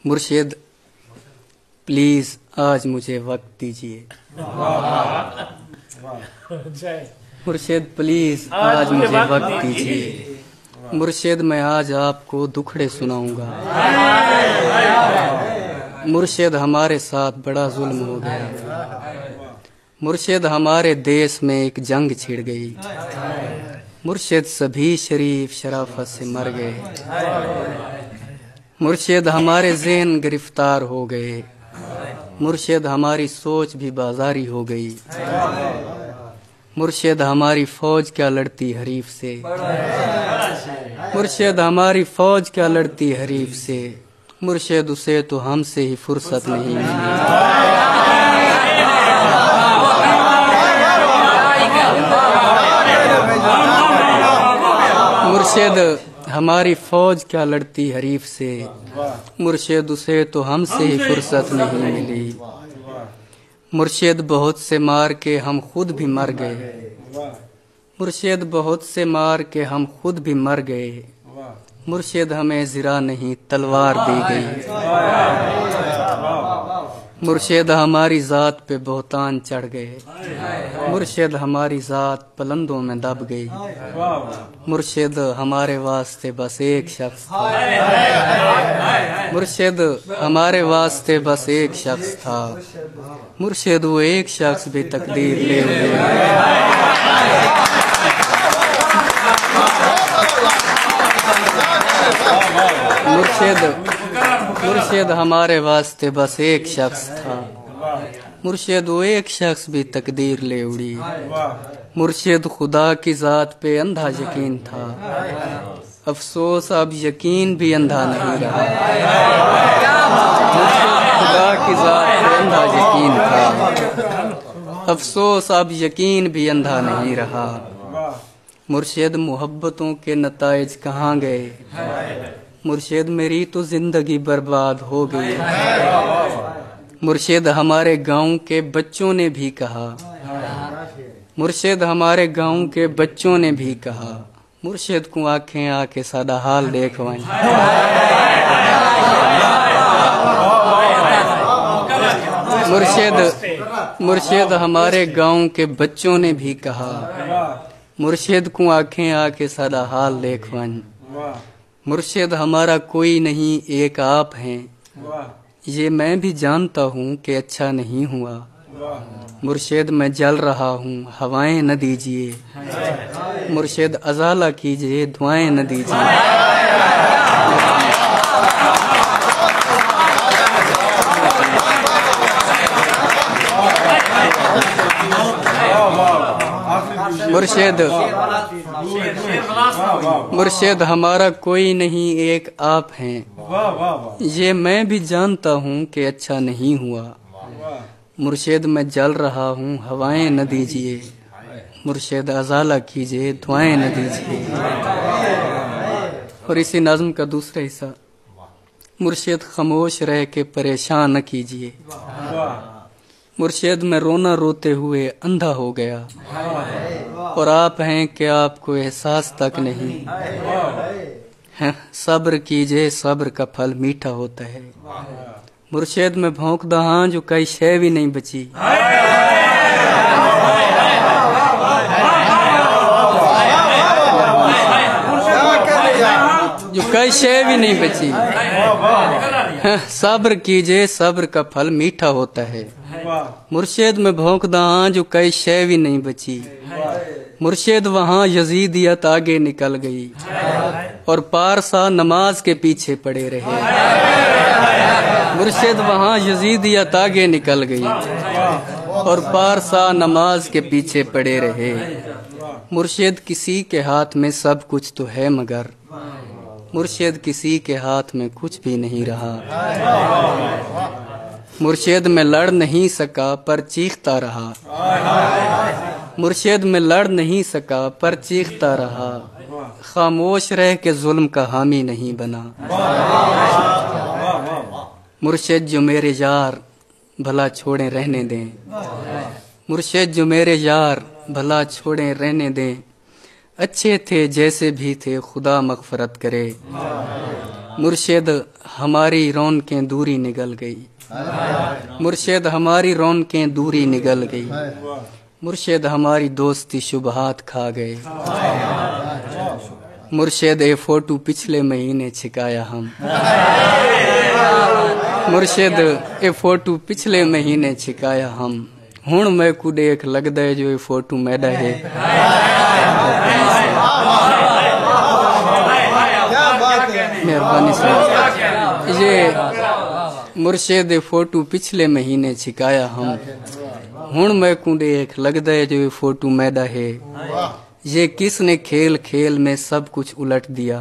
मुर्शिद प्लीज आज मुझे वक्त दीजिए। मुर्शिद प्लीज आज मुझे वक्त दीजिए। मुर्शिद मैं आज आपको दुखड़े सुनाऊंगा। मुर्शिद हमारे साथ बड़ा जुल्म हो गया। मुर्शिद हमारे देश में एक जंग छिड़ गई। मुर्शिद सभी शरीफ शराफत से मर गए। मुर्शिद हमारे ज़हन गिरफ्तार हो गए। मुर्शिद हमारी सोच भी बाजारी हो गई। मुर्शिद हमारी फौज क्या लड़ती हरीफ से। मुर्शिद हमारी फौज क्या लड़ती हरीफ से। मुर्शिद उसे तो हमसे ही फुर्सत नहीं मिली। मुर्शिद हमारी फौज क्या लड़ती हरीफ से। मुर्शिद उसे तो हमसे ही फुर्सत नहीं मिली। मुर्शिद बहुत से मार के हम खुद भी मर गए। मुर्शिद बहुत से मार के हम खुद भी मर गए। मुर्शिद हमें ज़िरा नहीं तलवार दी गई। मुर्शिद हमारी ज़ात पे बहुतान चढ़ गए। मुर्शिद हमारी ज़ात पलंदों में दब गई। मुर्शिद हमारे वास्ते बस एक शख्स था। मुर्शिद हमारे वास्ते बस एक शख्स था। मुर्शिद वो एक शख्स भी तकदीर ले मुर्शिद हमारे वास्ते बस एक शख्स था। मुर्शिद वो एक शख्स भी तकदीर ले उड़ी। मुर्शिद खुदा की ज़ात पे अंधा यकीन था। अफसोस अब यकीन भी अंधा नहीं रहा। मुर्शिद खुदा की ज़ात पे अंधा यकीन था। अफसोस अब यकीन भी अंधा नहीं रहा। मुर्शिद मोहब्बतों के नताइज कहाँ गए। मुर्शिद मेरी तो जिंदगी बर्बाद हो गई। मुर्शिद हमारे गांव के बच्चों ने भी कहा। मुर्शिद हमारे गांव के बच्चों ने भी कहा। मुर्शिद को आंखें आके सादा हाल देखवाएं। मुर्शिद हमारे गांव के बच्चों ने भी कहा। मुर्शिद को आंखें आके सादा हाल देखवाएं। मुर्शिद हमारा कोई नहीं एक आप हैं। ये मैं भी जानता हूँ कि अच्छा नहीं हुआ। मुर्शिद मैं जल रहा हूँ हवाएं न दीजिए। मुर्शिद अजाला कीजिए दुआएं न दीजिए। मुर्शिद हमारा कोई नहीं एक आप हैं। ये मैं भी जानता हूँ कि अच्छा नहीं हुआ। मुर्शिद मैं जल रहा हूँ हवाएं न दीजिए। मुर्शिद अजाला कीजिए दुआएं न दीजिए। और इसी नज़्म का दूसरा हिस्सा। मुर्शिद खामोश रह के परेशान न कीजिए। मुर्शिद मैं रोना रोते हुए अंधा हो गया। और आप हैं कि आपको एहसास तक नहीं। सब्र कीजिए सब्र का फल मीठा होता है। मुर्शिद में भौंकदा हाँ जो कई शय भी नहीं बची। जो कई शय भी नहीं बची। सब्र कीजिए सब्र का फल मीठा होता है। मुर्शिद में भौंकदा हाँ जो कई शय भी नहीं बची। मुर्शिद वहाँ यजीदियत आगे निकल गई। और पारसा नमाज के पीछे पड़े रहे। मुर्शिद वहाँ यजीदियत आगे निकल गई। और पारसा नमाज के पीछे पड़े रहे। मुर्शिद किसी के हाथ में सब कुछ तो है मगर मुर्शिद किसी के हाथ में कुछ भी नहीं रहा। मुर्शिद में लड़ नहीं सका पर चीखता रहा। मुर्शिद में लड़ नहीं सका पर चीखता रहा। खामोश रह के जुल्म का हामी नहीं बना। मुर्शिद जो मेरे यार भला छोड़े रहने दें। मुर्शिद जो मेरे यार भला छोड़े रहने दें। अच्छे थे जैसे भी थे खुदा मगफरत करे। मुर्शिद हमारी रौनकें दूरी निगल गई, मुर्शिद हमारी रौनकें दूरी निगल गई, मुर्शिद हमारी दोस्ती शुबहात खा गए। मुर्शिद ए फोटो पिछले महीने छिकाया हम, मुर्शिद ए फोटो पिछले महीने छिकाया हम, हुण मैं को देख लगदा है जो ये फोटो मैडा है। मेहरबानी से ये मुर्शिद ए फोटो पिछले महीने छिकाया हम, हुण मैं को देख लगदा है जो ये फोटो मैडा है। ये किसने खेल खेल में सब कुछ उलट दिया,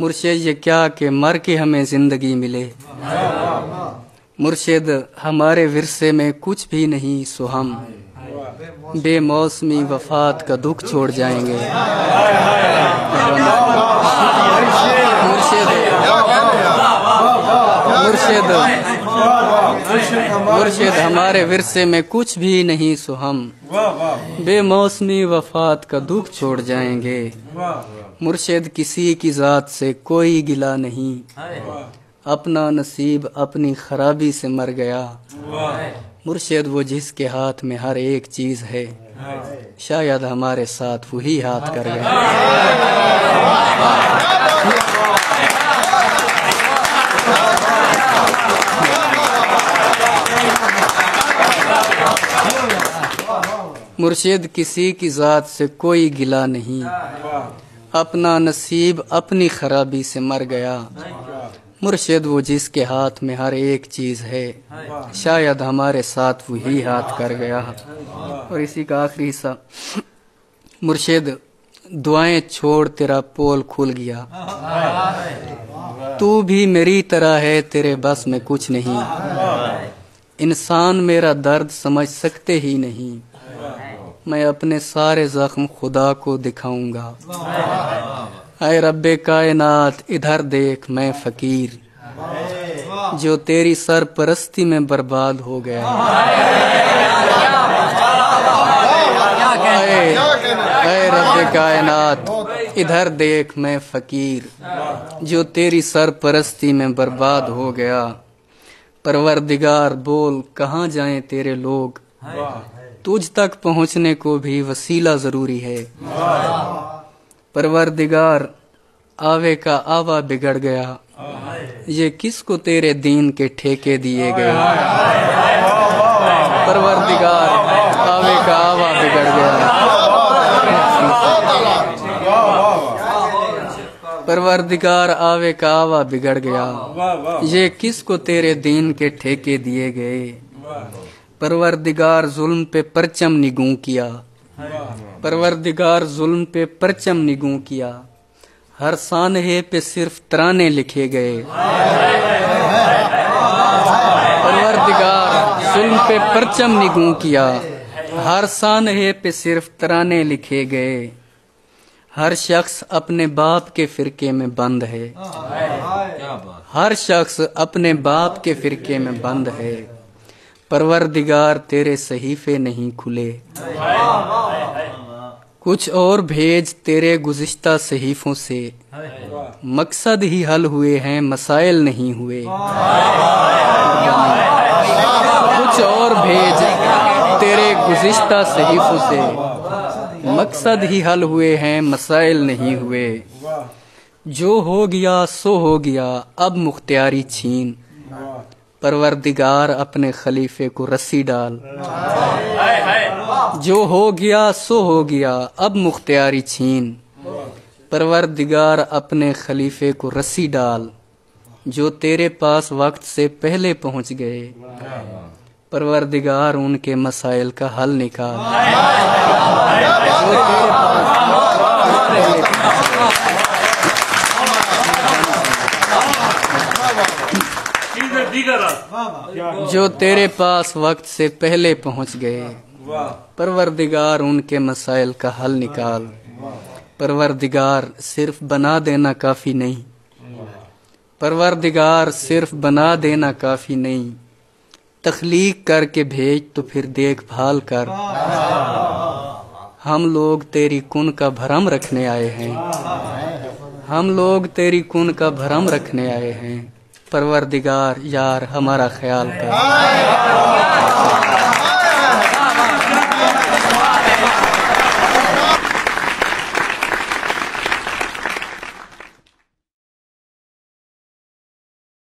मुर्शिद ये क्या कि मर के हमें जिंदगी मिले। मुर्शिद हमारे विरसे में कुछ भी नहीं सो हम बेमौसमी वफात का दुख छोड़ जाएंगे। मुर्शिद हमारे विरसे में कुछ भी नहीं सो हम बेमौसमी वफात का दुख छोड़ जाएंगे। मुर्शिद किसी की जात से कोई गिला नहीं, अपना नसीब अपनी खराबी से मर गया। मुर्शिद वो जिसके हाथ में हर एक चीज है, शायद हमारे साथ वही हाथ कर गया। मुर्शिद किसी की जात से कोई गिला नहीं, अपना नसीब अपनी खराबी से मर गया। मुर्शिद वो जिसके हाथ में हर एक चीज है, शायद हमारे साथ वही हाथ कर गया। और इसी का आखिरी हिस्सा, मुर्शिद दुआएं छोड़ तेरा पोल खुल गया, तू भी मेरी तरह है तेरे बस में कुछ नहीं। इंसान मेरा दर्द समझ सकते ही नहीं, मैं अपने सारे जख्म खुदा को दिखाऊंगा। ऐ रब्बे कायनात इधर देख मैं फकीर, जो तेरी सरपरस्ती में बर्बाद हो गया। ऐ रब्बे कायनात इधर देख मैं फकीर, जो तेरी सरपरस्ती में बर्बाद हो गया। परवरदिगार बोल कहाँ जाएं तेरे लोग, तुझ तक पहुँचने को भी वसीला जरूरी है। परवरदिगार आवे का आवा बिगड़ गया, ये किसको तेरे दीन के ठेके दिए गए। परवरदिगार आवे का आवा बिगड़ गया, परवरदिगार आवे का आवा बिगड़ गया, ये किसको तेरे दीन के ठेके दिए गए। परवरदिगार जुल्म पे परचम निगूं किया, परवरदिगार जुल्म पे परचम निगूं किया, हर सानहे पे सिर्फ तराने लिखे गए। परवरदिगार जुल्म पे परचम निगूं किया, हर सानहे पे सिर्फ तराने लिखे गए। हर शख्स अपने बाप के फिरके में बंद है, हर शख्स अपने बाप के फिरके में बंद है। परवरदिगार तेरे सहीफे नहीं खुले, कुछ और भेज तेरे गुज़िश्ता सहीफों से, मकसद ही हल हुए हैं मसाइल नहीं हुए। कुछ और भेज तेरे गुज़िश्ता सहीफों से, मकसद ही हल हुए हैं मसाइल नहीं हुए। जो हो गया सो हो गया अब मुख्तियारी छीन, परवरदिगार अपने खलीफे को रस्सी डाल। जो हो गया सो हो गया अब मुख्तियारी छीन, परवरदिगार अपने खलीफे को रस्सी डाल। जो तेरे पास वक्त से पहले पहुंच गए, परवरदिगार उनके मसाइल का हल निकाल। जो तेरे पास वक्त से पहले पहुंच गए, परवरदिगार उनके मसाइल का हल निकाल। परवरदिगार सिर्फ बना देना काफी नहीं, परवरदिगार सिर्फ बना देना काफी नहीं, तख्लीक करके भेज तो फिर देखभाल कर। हम लोग तेरी कुन का भरम रखने आए हैं, हम लोग तेरी कुन का भरम रखने आए हैं, परवरदिगार यार हमारा ख्याल कर।